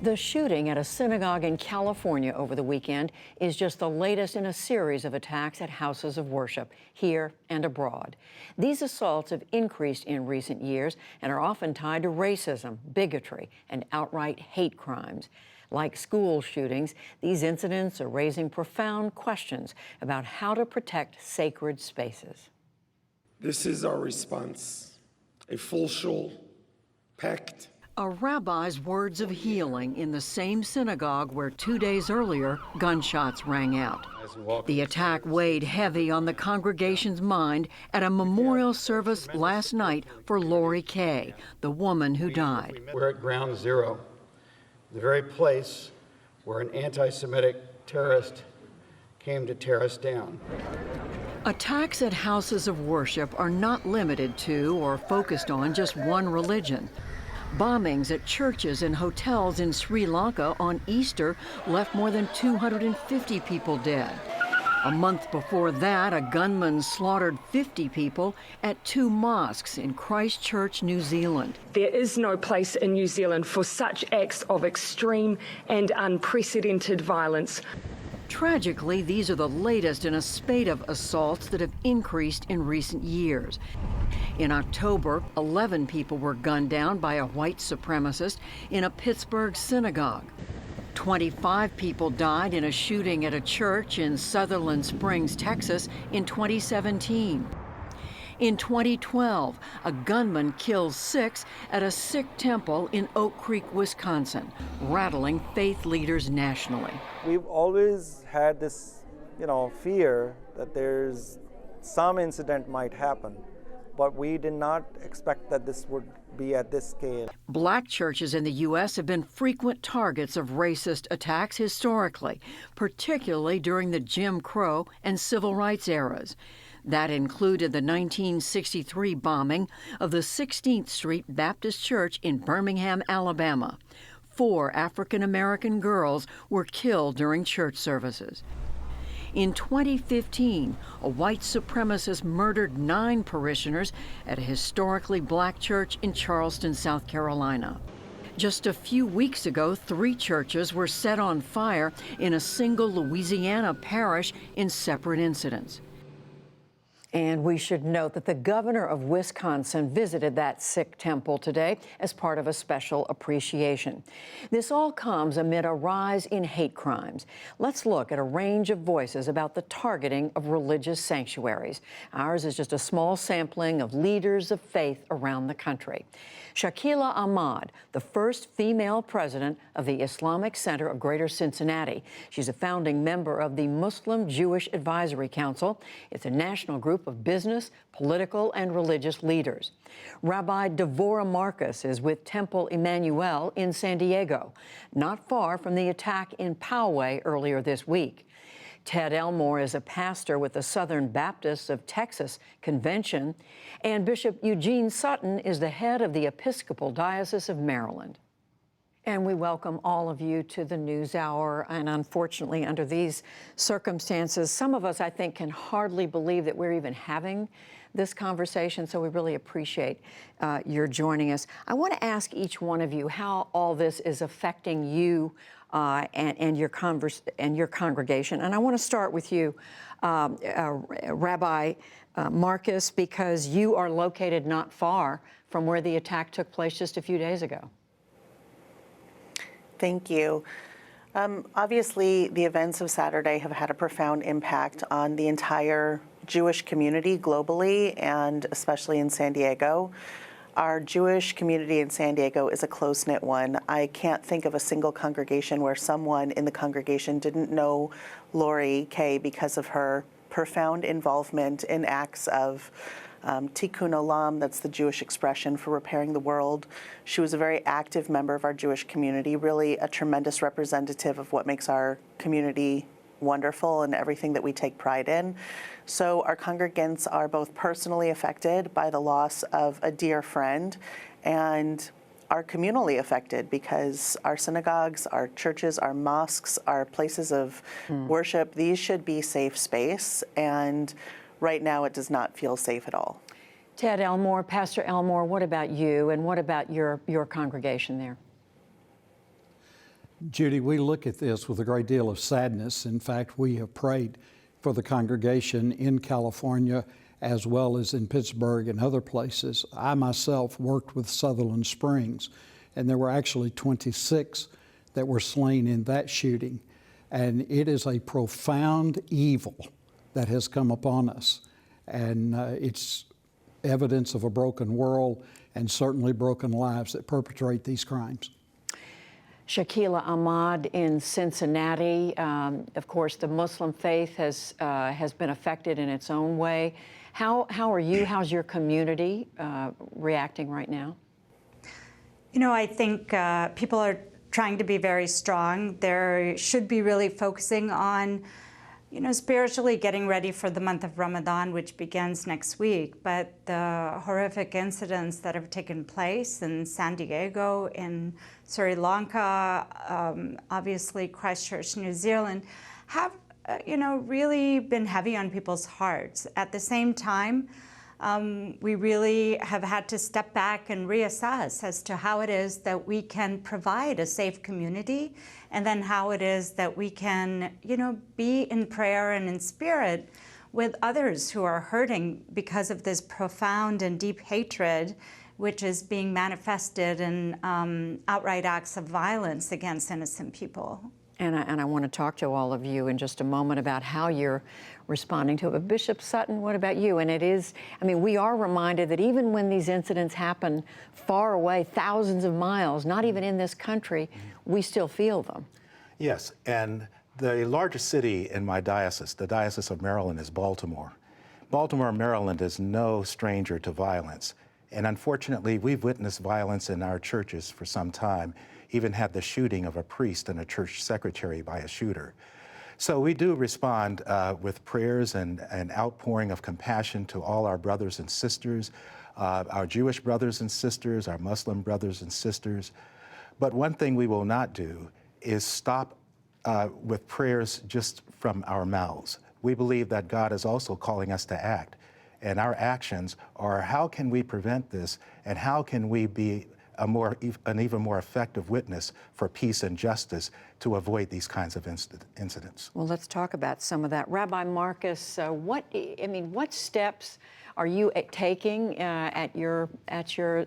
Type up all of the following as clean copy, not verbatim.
The shooting at a synagogue in California over the weekend is just the latest in a series of attacks at houses of worship here and abroad. These assaults have increased in recent years and are often tied to racism, bigotry, and outright hate crimes. Like school shootings, these incidents are raising profound questions about how to protect sacred spaces. This is our response, a full shul, packed. A rabbi's words of healing in the same synagogue where 2 days earlier gunshots rang out. The attack weighed heavy on the congregation's mind at a memorial service last night for Lori Kaye, the woman who died. We're at ground zero, the very place where an anti-Semitic terrorist came to tear us down. Attacks at houses of worship are not limited to or focused on just one religion. Bombings at churches and hotels in Sri Lanka on Easter left more than 250 people dead. A month before that, a gunman slaughtered 50 people at 2 mosques in Christchurch, New Zealand. There is no place in New Zealand for such acts of extreme and unprecedented violence. Tragically, these are the latest in a spate of assaults that have increased in recent years. In October, 11 people were gunned down by a white supremacist in a Pittsburgh synagogue. 25 people died in a shooting at a church in Sutherland Springs, Texas in 2017. In 2012, a gunman killed 6 at a Sikh temple in Oak Creek, Wisconsin, rattling faith leaders nationally. We've always had this, fear that there's some incident might happen, but we did not expect that this would be at this scale. Black churches in the U.S. have been frequent targets of racist attacks historically, particularly during the Jim Crow and civil rights eras. That included the 1963 bombing of the 16th Street Baptist Church in Birmingham, Alabama. 4 African-American girls were killed during church services. In 2015, a white supremacist murdered 9 parishioners at a historically black church in Charleston, South Carolina. Just a few weeks ago, 3 churches were set on fire in a single Louisiana parish in separate incidents. And we should note that the governor of Wisconsin visited that Sikh temple today as part of a special appreciation. This all comes amid a rise in hate crimes. Let's look at a range of voices about the targeting of religious sanctuaries. Ours is just a small sampling of leaders of faith around the country. Shakila Ahmad, the first female president of the Islamic Center of Greater Cincinnati. She's a founding member of the Muslim Jewish Advisory Council. It's a national group of business, political, and religious leaders. Rabbi Devorah Marcus is with Temple Emmanuel in San Diego, not far from the attack in Poway earlier this week. Ted Elmore is a pastor with the Southern Baptists of Texas Convention, and Bishop Eugene Sutton is the head of the Episcopal Diocese of Maryland. And we welcome all of you to the NewsHour. And unfortunately, under these circumstances, some of us, I think, can hardly believe that we're even having this conversation. So we really appreciate your joining us. I want to ask each one of you how all this is affecting you and your congregation. And I want to start with you, Rabbi Marcus, because you are located not far from where the attack took place just a few days ago. Thank you. Obviously, the events of Saturday have had a profound impact on the entire Jewish community globally, and especially in San Diego. Our Jewish community in San Diego is a close-knit one. I can't think of a single congregation where someone in the congregation didn't know Lori Kaye because of her profound involvement in acts of tikkun olam, that's the Jewish expression for repairing the world. She was a very active member of our Jewish community, really a tremendous representative of what makes our community wonderful and everything that we take pride in. So our congregants are both personally affected by the loss of a dear friend and are communally affected because our synagogues, our churches, our mosques, our places of worship, these should be safe space, and right now it does not feel safe at all. Ted Elmore, Pastor Elmore, what about you and what about your congregation there? Judy, we look at this with a great deal of sadness. In fact, we have prayed for the congregation in California as well as in Pittsburgh and other places. I myself worked with Sutherland Springs, and there were actually 26 that were slain in that shooting. And it is a profound evil that has come upon us. And it's evidence of a broken world and certainly broken lives that perpetrate these crimes. Shakila Ahmad in Cincinnati. Of course, the Muslim faith has been affected in its own way. How are you? How's your community reacting right now? You know, I think people are trying to be very strong. They should be really focusing on, you know, spiritually getting ready for the month of Ramadan, which begins next week. But the horrific incidents that have taken place in San Diego, in Sri Lanka, obviously Christchurch, New Zealand, have, you know, really been heavy on people's hearts. At the same time, we really have had to step back and reassess as to how it is that we can provide a safe community, and then how it is that we can, you know, be in prayer and in spirit with others who are hurting because of this profound and deep hatred which is being manifested in outright acts of violence against innocent people. And I want to talk to all of you in just a moment about how you're responding to it. But Bishop Sutton, what about you? And it is, I mean, we are reminded that even when these incidents happen far away, thousands of miles, not even in this country, we still feel them. Yes, and the largest city in my diocese, the Diocese of Maryland, is Baltimore. Baltimore, Maryland is no stranger to violence. And unfortunately, we've witnessed violence in our churches for some time, even had the shooting of a priest and a church secretary by a shooter. So we do respond with prayers and an outpouring of compassion to all our brothers and sisters, our Jewish brothers and sisters, our Muslim brothers and sisters. But one thing we will not do is stop with prayers just from our mouths. We believe that God is also calling us to act. And our actions are, how can we prevent this, and how can we be an even more effective witness for peace and justice to avoid these kinds of incidents? Well, let's talk about some of that. Rabbi Marcus, what steps are you taking at your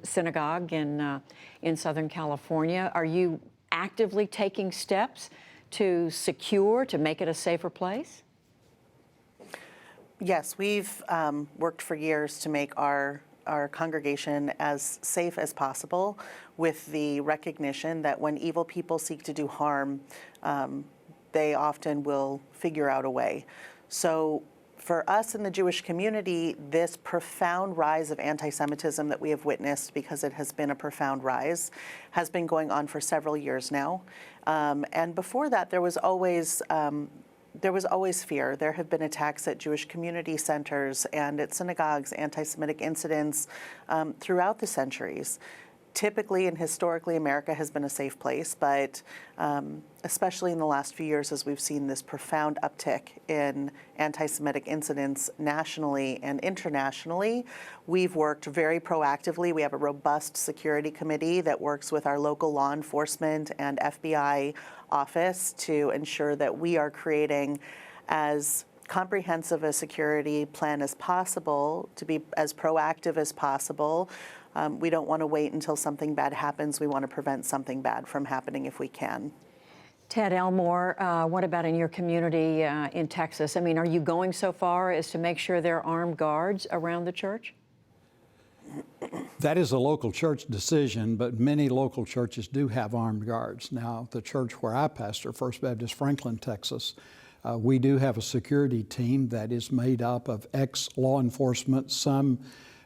synagogue in Southern California? Are you actively taking steps to make it a safer place? Yes, we've worked for years to make our congregation as safe as possible, with the recognition that when evil people seek to do harm, they often will figure out a way. So for us in the Jewish community, this profound rise of anti-Semitism that we have witnessed, because it has been a profound rise, has been going on for several years now. And before that, there was always fear. There have been attacks at Jewish community centers and at synagogues, anti-Semitic incidents throughout the centuries. Typically and historically, America has been a safe place, but especially in the last few years, as we've seen this profound uptick in anti-Semitic incidents nationally and internationally, we've worked very proactively. We have a robust security committee that works with our local law enforcement and FBI office to ensure that we are creating as comprehensive a security plan as possible, to be as proactive as possible. We don't want to wait until something bad happens. We want to prevent something bad from happening if we can. Ted Elmore, what about in your community in Texas? I mean, are you going so far as to make sure there are armed guards around the church? That is a local church decision, but many local churches do have armed guards. Now, the church where I pastor, First Baptist Franklin, Texas, we do have a security team that is made up of ex-law enforcement. Some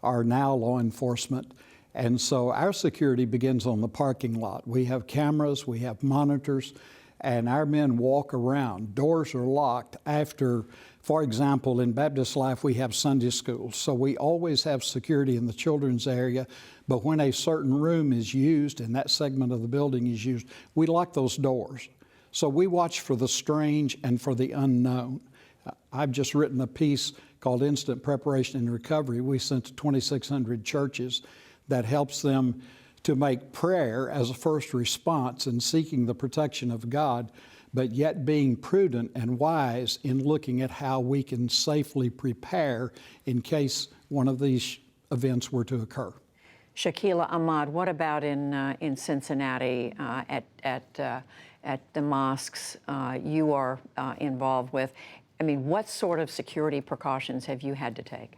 are now law enforcement. And so our security begins on the parking lot. We have cameras, we have monitors, and our men walk around. Doors are locked after, for example, in Baptist Life, we have Sunday school. So we always have security in the children's area, but when a certain room is used and that segment of the building is used, we lock those doors. So we watch for the strange and for the unknown. I've just written a piece called Instant Preparation and Recovery. We sent to 2,600 churches that helps them to make prayer as a first response and seeking the protection of God, but yet being prudent and wise in looking at how we can safely prepare in case one of these events were to occur. Shakila Ahmad, what about in Cincinnati at the mosques you are involved with? I mean, what sort of security precautions have you had to take?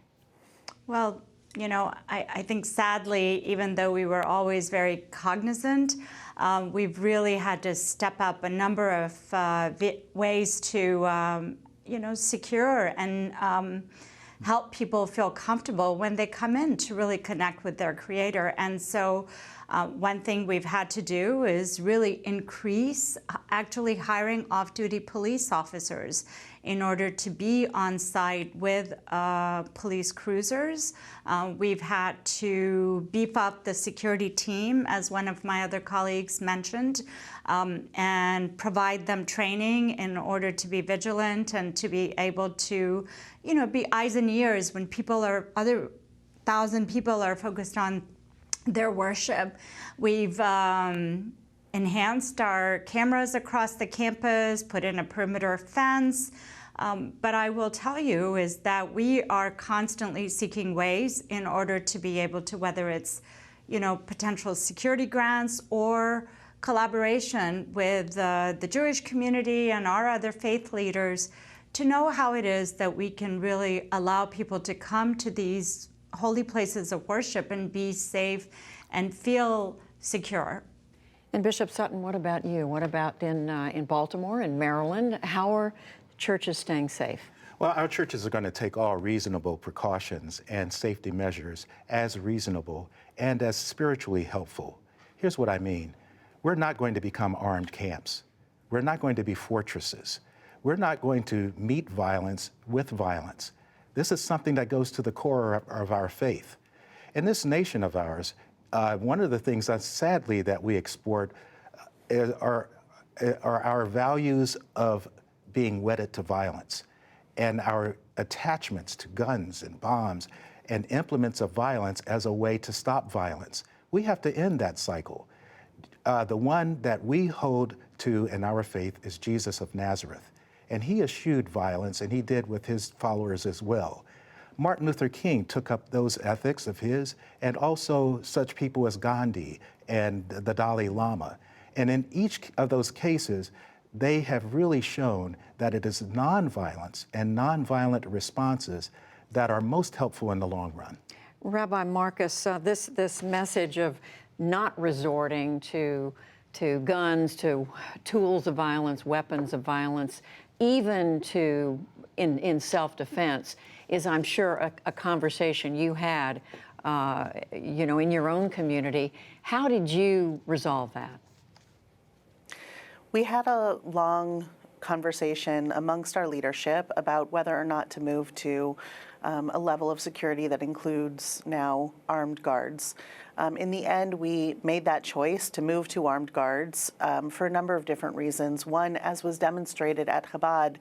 Well, you know, I think sadly, even though we were always very cognizant, we've really had to step up a number of ways to, you know, secure and help people feel comfortable when they come in to really connect with their Creator. And so one thing we've had to do is really increase actually hiring off-duty police officers in order to be on site with police cruisers. We've had to beef up the security team, as one of my other colleagues mentioned, and provide them training in order to be vigilant and to be able to, you know, be eyes and ears when other 1,000 people are focused on their worship. We've enhanced our cameras across the campus, put in a perimeter fence. But I will tell you is that we are constantly seeking ways in order to be able to, whether it's, you know, potential security grants or collaboration with the Jewish community and our other faith leaders, to know how it is that we can really allow people to come to these holy places of worship and be safe and feel secure. And Bishop Sutton, what about you? What about in Baltimore, in Maryland? How are churches staying safe? Well, our churches are going to take all reasonable precautions and safety measures as reasonable and as spiritually helpful. Here's what I mean. We're not going to become armed camps. We're not going to be fortresses. We're not going to meet violence with violence. This is something that goes to the core of our faith. In this nation of ours, one of the things that sadly that we export are our values of being wedded to violence and our attachments to guns and bombs and implements of violence as a way to stop violence. We have to end that cycle. The one that we hold to in our faith is Jesus of Nazareth. And he eschewed violence, and he did with his followers as well. Martin Luther King took up those ethics of his, and also such people as Gandhi and the Dalai Lama. And in each of those cases, they have really shown that it is nonviolence and nonviolent responses that are most helpful in the long run. Rabbi Marcus, this message of not resorting to guns, to tools of violence, weapons of violence, even to in self-defense, is, I'm sure, a conversation you had, you know, in your own community. How did you resolve that? We had a long conversation amongst our leadership about whether or not to move to a level of security that includes now armed guards. In the end, we made that choice to move to armed guards for a number of different reasons. One, as was demonstrated at Chabad,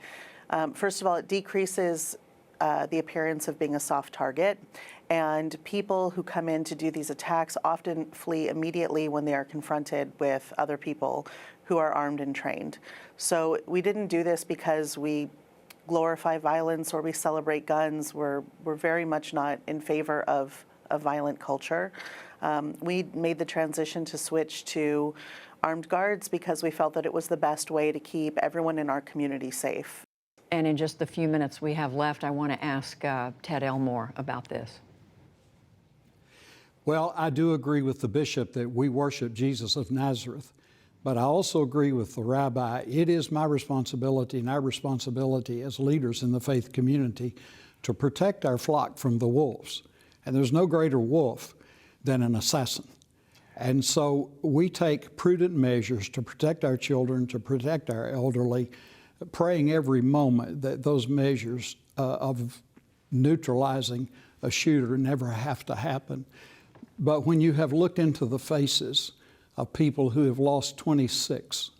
first of all, it decreases the appearance of being a soft target, and people who come in to do these attacks often flee immediately when they are confronted with other people who are armed and trained. So we didn't do this because we glorify violence or we celebrate guns. We're very much not in favor of a violent culture. We made the transition to switch to armed guards because we felt that it was the best way to keep everyone in our community safe. And in just the few minutes we have left, I want to ask Ted Elmore about this. Well, I do agree with the bishop that we worship Jesus of Nazareth, but I also agree with the rabbi. It is my responsibility and our responsibility as leaders in the faith community to protect our flock from the wolves. And there's no greater wolf than an assassin. And so we take prudent measures to protect our children, to protect our elderly, praying every moment that those measures of neutralizing a shooter never have to happen. But when you have looked into the faces of people who have lost 26,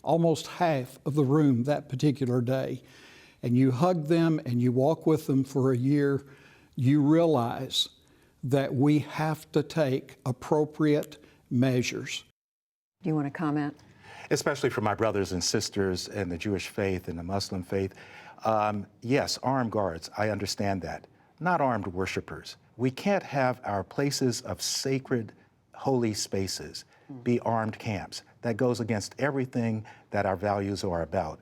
almost half of the room that particular day, and you hug them and you walk with them for a year, you realize that we have to take appropriate measures. Do you want to comment? Especially for my brothers and sisters in the Jewish faith and the Muslim faith. Yes, armed guards, I understand that. Not armed worshipers. We can't have our places of sacred, holy spaces be armed camps. That goes against everything that our values are about.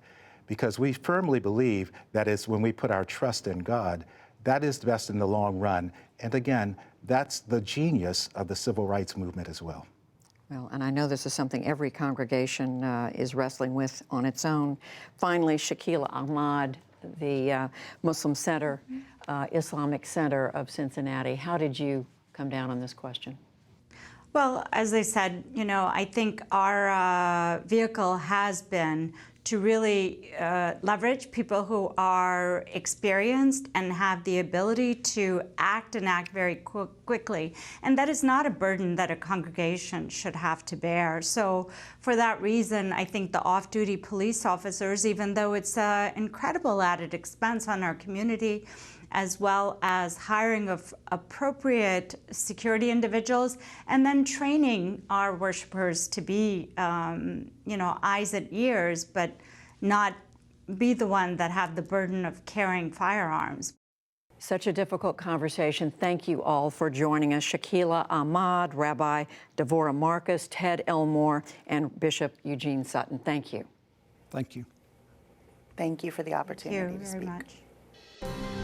Because we firmly believe that it's when we put our trust in God, that is best in the long run. And again, that's the genius of the civil rights movement as well. Well, and I know this is something every congregation is wrestling with on its own. Finally, Shakila Ahmad, the Muslim Center, Islamic Center of Cincinnati. How did you come down on this question? Well, as I said, you know, I think our vehicle has been to really leverage people who are experienced and have the ability to act and act very quickly. And that is not a burden that a congregation should have to bear. So for that reason, I think the off-duty police officers, even though it's an incredible added expense on our community, as well as hiring of appropriate security individuals, and then training our worshipers to be, you know, eyes and ears, but not be the one that have the burden of carrying firearms. Such a difficult conversation. Thank you all for joining us. Shakila Ahmad, Rabbi Devorah Marcus, Ted Elmore, and Bishop Eugene Sutton. Thank you. Thank you. Thank you for the opportunity Thank you to very speak. much.